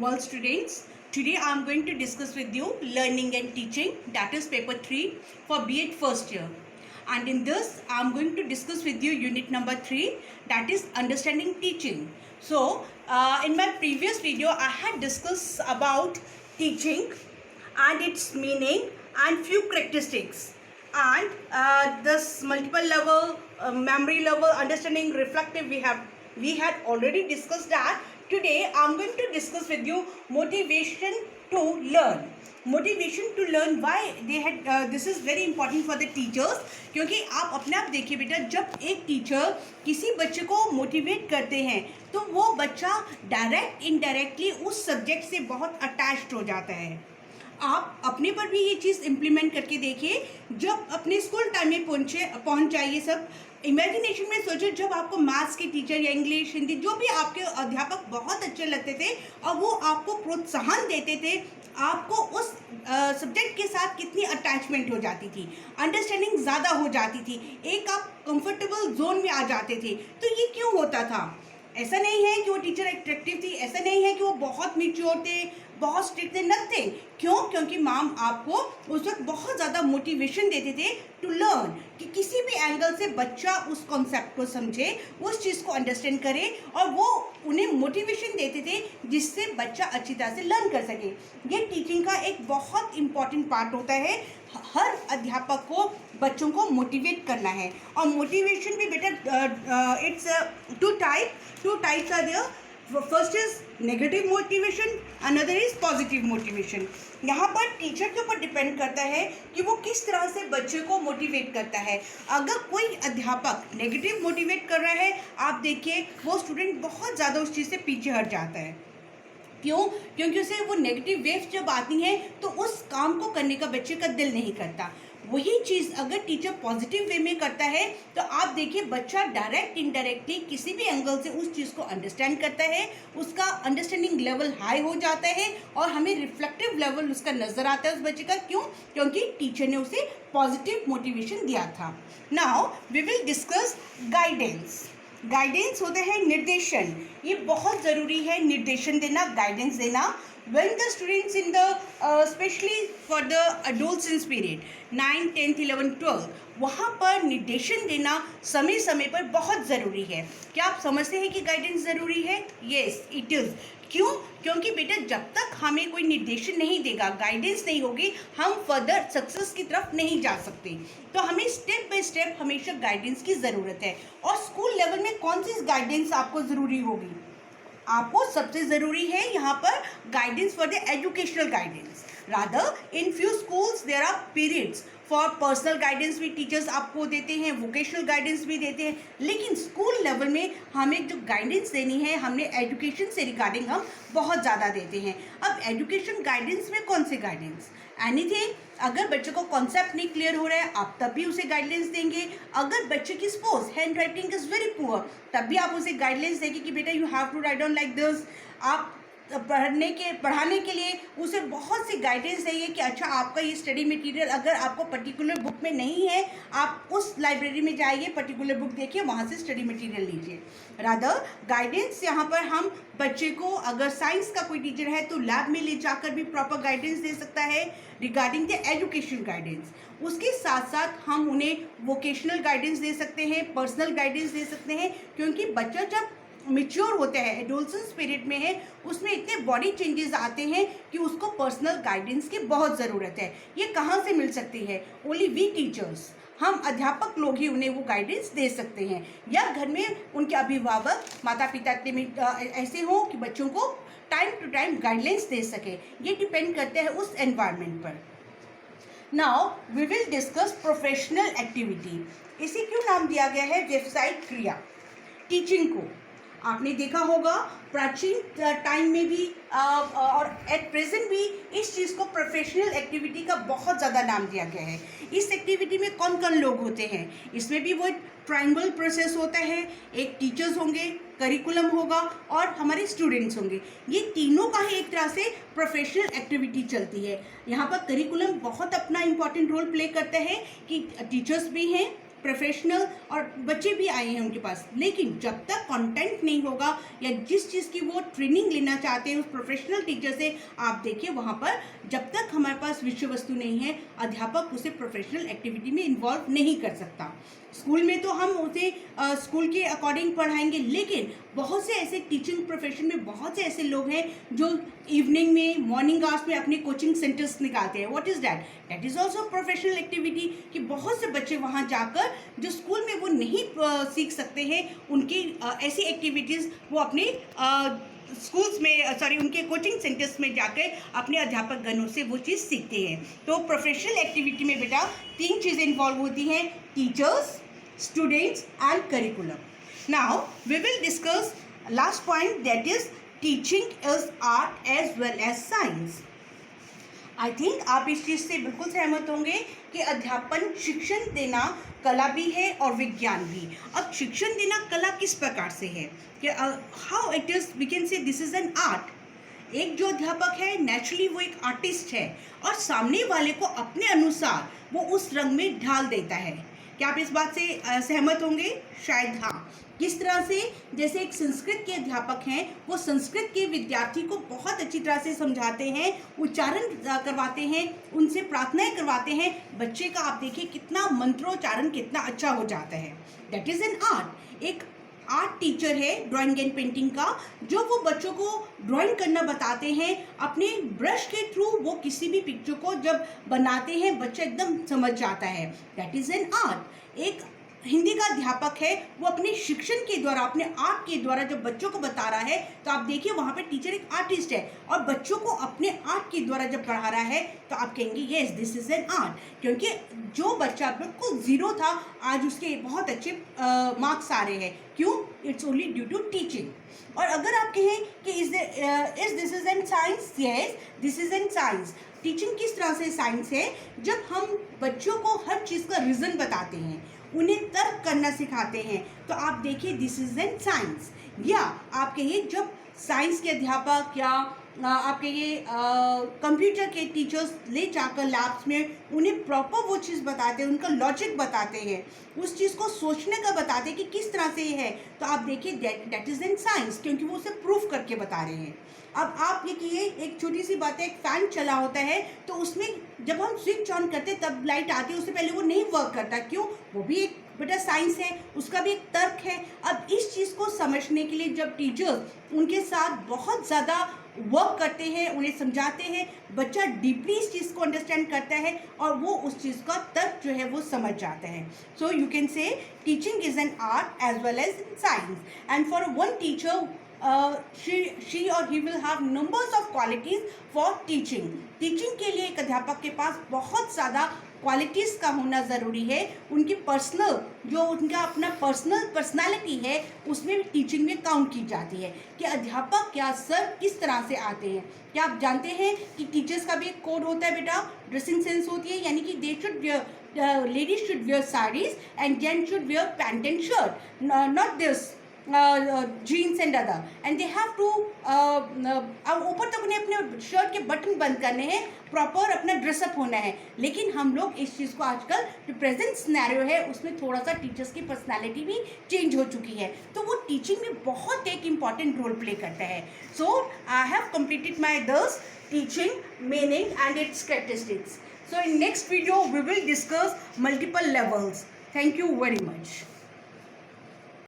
Well, students, today I am going to discuss with you learning and teaching, that is paper 3 for B.Ed first year. And in this, I am going to discuss with you unit number 3, that is understanding teaching. So, in my previous video, I had discussed about teaching and its meaning and few characteristics. And this multiple level, memory level, understanding, reflective, we had already discussed that. Today I am going to discuss with you motivation to learn. Motivation to learn why they had this is very important for the teachers, क्योंकि आप अपने आप देखिए बेटा, जब एक teacher किसी बच्चे को मोटिवेट करते हैं तो वो बच्चा डायरेक्ट इनडायरेक्टली उस सब्जेक्ट से बहुत अटैच्ड हो जाता है. आप अपने पर भी ये चीज़ इम्प्लीमेंट करके देखिए. जब अपने स्कूल टाइम में पहुंच जाइए, सब इमेजिनेशन में सोचो, जब आपको मैथ्स के टीचर या इंग्लिश, हिंदी, जो भी आपके अध्यापक बहुत अच्छे लगते थे और वो आपको प्रोत्साहन देते थे, आपको उस सब्जेक्ट के साथ कितनी अटैचमेंट हो जाती थी, अंडरस्टैंडिंग ज़्यादा हो जाती थी, एक आप कंफर्टेबल जोन में आ जाते थे. तो ये क्यों होता था? ऐसा नहीं है कि वो टीचर अट्रैक्टिव थी, ऐसा नहीं है कि वो बहुत मैच्योर थे, बहुत स्ट्रिक्ट थे, नथिंग. क्यों? क्योंकि मैम आपको उस वक्त बहुत ज़्यादा मोटिवेशन देते थे टू लर्न, कि किसी भी एंगल से बच्चा उस कॉन्सेप्ट को समझे, उस चीज़ को अंडरस्टैंड करे, और वो उन्हें मोटिवेशन देते थे जिससे बच्चा अच्छी तरह से लर्न कर सके. ये टीचिंग का एक बहुत इंपॉर्टेंट पार्ट होता है. हर अध्यापक को बच्चों को मोटिवेट करना है. और मोटिवेशन भी बेटा, it's two types are there. First is negative motivation, another is positive motivation. यहाँ पर टीचर के ऊपर डिपेंड करता है कि वो किस तरह से बच्चे को मोटिवेट करता है. अगर कोई अध्यापक नेगेटिव मोटिवेट कर रहा है, आप देखिए वो स्टूडेंट बहुत ज़्यादा उस चीज़ से पीछे हट जाता है. क्यों? क्योंकि उसे वो नेगेटिव वेव्स जब आती हैं तो उस काम को करने का बच्चे का दिल नहीं करता. वही चीज़ अगर टीचर पॉजिटिव वे में करता है तो आप देखिए बच्चा डायरेक्ट इनडायरेक्टली किसी भी एंगल से उस चीज़ को अंडरस्टैंड करता है, उसका अंडरस्टैंडिंग लेवल हाई हो जाता है और हमें रिफ्लेक्टिव लेवल उसका नज़र आता है उस बच्चे का. क्यों? क्योंकि टीचर ने उसे पॉजिटिव मोटिवेशन दिया था. Now we will discuss guidance. Guidance होता है निर्देशन. ये बहुत ज़रूरी है, निर्देशन देना, गाइडेंस देना. when the students in the especially for the adolescence period 9, 10th, 11th, 12th, वहाँ पर निर्देशन देना समय समय पर बहुत ज़रूरी है. क्या आप समझते हैं कि गाइडेंस ज़रूरी है? Yes it is. क्यों? क्योंकि बेटा जब तक हमें कोई निर्देशन नहीं देगा, गाइडेंस नहीं होगी, हम फर्दर सक्सेस की तरफ नहीं जा सकते. तो हमें स्टेप बाय स्टेप हमेशा गाइडेंस की ज़रूरत है. और स्कूल लेवल में कौन सी गाइडेंस आपको ज़रूरी होगी? आपको सबसे ज़रूरी है यहाँ पर guidance for the educational guidance. Rather in few schools there are periods for personal guidance भी टीचर्स आपको देते हैं, वोकेशनल गाइडेंस भी देते हैं. लेकिन स्कूल लेवल में हमें जो गाइडेंस देनी है, हमने एजुकेशन से रिगार्डिंग हम बहुत ज़्यादा देते हैं. अब एजुकेशन गाइडेंस में कौन से गाइडेंस? एनीथिंग. अगर बच्चे को कॉन्सेप्ट नहीं क्लियर हो रहा है, आप तब भी उसे गाइडलाइंस देंगे. अगर बच्चे की suppose hand writing is very poor, तब भी आप उसे गाइडलाइंस देंगे कि बेटा you have to write down like this. आप पढ़ाने के लिए उसे बहुत सी गाइडेंस चाहिए कि अच्छा आपका ये स्टडी मटेरियल अगर आपको पर्टिकुलर बुक में नहीं है, आप उस लाइब्रेरी में जाइए, पर्टिकुलर बुक देखिए, वहाँ से स्टडी मटेरियल लीजिए. रादर गाइडेंस यहाँ पर हम बच्चे को, अगर साइंस का कोई टीचर है तो लैब में ले जाकर भी प्रॉपर गाइडेंस दे सकता है रिगार्डिंग द एजुकेशन गाइडेंस. उसके साथ साथ हम उन्हें वोकेशनल गाइडेंस दे सकते हैं, पर्सनल गाइडेंस दे सकते हैं. क्योंकि बच्चा जब मेच्योर होता है, एडोलसेंस पीरियड में है, उसमें इतने बॉडी चेंजेस आते हैं कि उसको पर्सनल गाइडेंस की बहुत ज़रूरत है. ये कहाँ से मिल सकती है? ओनली वी टीचर्स, हम अध्यापक लोग ही उन्हें वो गाइडेंस दे सकते हैं. या घर में उनके अभिभावक, माता पिता ऐसे हों कि बच्चों को टाइम टू टाइम गाइडलाइंस दे सके. ये डिपेंड करता है उस एनवायरनमेंट पर. Now we will discuss professional activity. इसे क्यों नाम दिया गया है व्यावसायिक क्रिया? टीचिंग को आपने देखा होगा प्राचीन टाइम में भी और एट प्रेजेंट भी इस चीज़ को प्रोफेशनल एक्टिविटी का बहुत ज़्यादा नाम दिया गया है. इस एक्टिविटी में कौन कौन लोग होते हैं? इसमें भी वो ट्रायंगल प्रोसेस होता है. एक टीचर्स होंगे, करिकुलम होगा और हमारे स्टूडेंट्स होंगे. ये तीनों का ही एक तरह से प्रोफेशनल एक्टिविटी चलती है. यहाँ पर करिकुलम बहुत अपना इम्पॉर्टेंट रोल प्ले करता है कि टीचर्स भी हैं, प्रोफेशनल और बच्चे भी आए हैं उनके पास, लेकिन जब तक कंटेंट नहीं होगा या जिस चीज़ की वो ट्रेनिंग लेना चाहते हैं उस प्रोफेशनल टीचर से, आप देखिए वहाँ पर जब तक हमारे पास विषय वस्तु नहीं है, अध्यापक उसे प्रोफेशनल एक्टिविटी में इन्वॉल्व नहीं कर सकता। स्कूल में तो हम उसे स्कूल के अकॉर्डिंग पढ़ाएंगे, लेकिन बहुत से ऐसे टीचिंग प्रोफेशन में बहुत से ऐसे लोग हैं जो इवनिंग में, मॉर्निंग आवर्स में अपने कोचिंग सेंटर्स निकालते हैं। What is that? That is also professional activity, कि बहुत से बच्चे वहाँ जाकर जो स्कूल में वो नहीं सीख सकते हैं, उनकी ऐसी एक्टिविटीज़ वो अपने स्कूल्स में उनके कोचिंग सेंटर्स में जाकर अपने अध्यापक गणों से वो चीज़ सीखते हैं। तो प्रोफेशनल एक्टिविटी में बेटा 3 चीज़ें इन्वॉल्व होती हैं, teachers, students and curriculum. Now we will discuss last point, that is teaching is art as well as science. I think आप इस चीज़ से बिल्कुल सहमत होंगे कि अध्यापन शिक्षण देना कला भी है और विज्ञान भी। अब शिक्षण देना कला किस प्रकार से है कि how it is, we can say this is an art. एक जो अध्यापक है नेचुरली वो एक आर्टिस्ट है और सामने वाले को अपने अनुसार वो उस रंग में ढाल देता है। क्या आप इस बात से सहमत होंगे? शायद हाँ। किस तरह से, जैसे एक संस्कृत के अध्यापक हैं, वो संस्कृत के विद्यार्थी को बहुत अच्छी तरह से समझाते हैं, उच्चारण करवाते हैं, उनसे प्रार्थनाएं करवाते हैं, बच्चे का आप देखिए कितना मंत्रोच्चारण कितना अच्छा हो जाता है। That is an art. एक आर्ट टीचर है ड्राइंग एंड पेंटिंग का, जो वो बच्चों को ड्राइंग करना बताते हैं अपने ब्रश के थ्रू। वो किसी भी पिक्चर को जब बनाते हैं बच्चा एकदम समझ जाता है। That is an art. एक हिंदी का अध्यापक है, वो अपने शिक्षण के द्वारा, अपने आर्ट के द्वारा जब बच्चों को बता रहा है, तो आप देखिए वहाँ पे टीचर एक आर्टिस्ट है और बच्चों को अपने आर्ट के द्वारा जब पढ़ा रहा है, तो आप कहेंगे yes this is an art. क्योंकि जो बच्चा बिल्कुल जीरो था, आज उसके बहुत अच्छे मार्क्स आ रहे हैं। क्यों? It's only due to teaching. और अगर आप कहें कि is this is an science, yes this is an science. Teaching किस तरह से साइंस है? जब हम बच्चों को हर चीज़ का रीज़न बताते हैं, उन्हें तर्क करना सिखाते हैं, तो आप देखिए दिस इज एन साइंस। या आप कहिए जब साइंस के अध्यापक या आप कहिए कंप्यूटर के टीचर्स ले जाकर लैब्स में उन्हें प्रॉपर वो चीज़ बताते हैं, उनका लॉजिक बताते हैं, उस चीज़ को सोचने का बताते हैं कि किस तरह से ये है, तो आप देखिए दैट इज़ एन साइंस, क्योंकि वो उसे प्रूफ करके बता रहे हैं। अब आप ये किए, एक छोटी सी बात है, एक फ़ैन चला होता है तो उसमें जब हम स्विच ऑन करते तब लाइट आती है, उससे पहले वो नहीं वर्क करता। क्यों? वो भी एक बेटा साइंस है, उसका भी एक तर्क है। अब इस चीज़ को समझने के लिए जब टीचर्स उनके साथ बहुत ज़्यादा वर्क करते हैं, उन्हें समझाते हैं, बच्चा डीपली इस चीज़ को अंडरस्टैंड करता है और वो उस चीज़ का तर्क जो है वो समझ जाता है। So you can say teaching is an art as well as science, and for one teacher she or he will have numbers of qualities for teaching. Teaching के लिए एक अध्यापक के पास बहुत ज़्यादा क्वालिटीज़ का होना ज़रूरी है। उनकी पर्सनल, जो उनका अपना पर्सनालिटी है, उसमें टीचिंग में काउंट की जाती है कि अध्यापक या सर किस तरह से आते हैं। क्या आप जानते हैं कि टीचर्स का भी एक कोड होता है बेटा, ड्रेसिंग सेंस होती है, यानी कि they should wear, ladies should wear saris and gents should wear pant and shirt, not this jeans and other, and they have to ऊपर तक उन्हें अपने शर्ट के बटन बंद करने हैं, प्रॉपर अपना ड्रेसअप होना है। लेकिन हम लोग इस चीज़ को आजकल जो प्रेजेंट सिनेरियो है उसमें थोड़ा सा टीचर्स की पर्सनालिटी भी चेंज हो चुकी है, तो वो टीचिंग में बहुत एक इम्पॉर्टेंट रोल प्ले करता है। So I have completed my thus teaching meaning and its characteristics. So in next video we will discuss multiple levels. Thank you very much.